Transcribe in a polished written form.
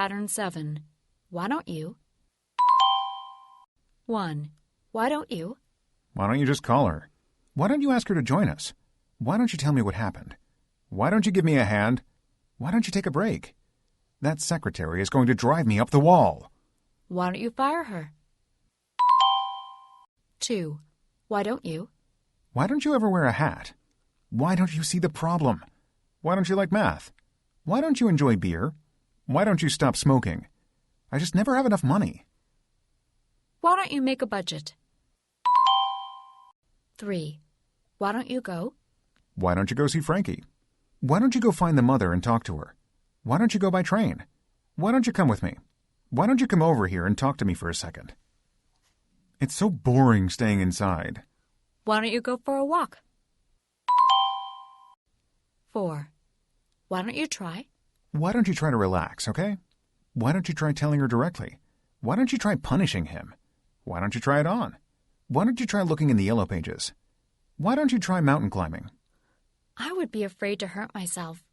Pattern 7. Why don't you? 1. Why don't you? Why don't you just call her? Why don't you ask her to join us? Why don't you tell me what happened? Why don't you give me a hand? Why don't you take a break? That secretary is going to drive me up the wall. Why don't you fire her? 2. Why don't you? Why don't you ever wear a hat? Why don't you see the problem? Why don't you like math? Why don't you enjoy beer? Why don't you stop smoking? I just never have enough money. Why don't you make a budget? 3. Why don't you go? Why don't you go see Frankie? Why don't you go find the mother and talk to her? Why don't you go by train? Why don't you come with me? Why don't you come over here and talk to me for a second? It's so boring staying inside. Why don't you go for a walk? 4. Why don't you try? Why don't you try to relax, okay? Why don't you try telling her directly? Why don't you try punishing him? Why don't you try it on? Why don't you try looking in the yellow pages? Why don't you try mountain climbing? I would be afraid to hurt myself.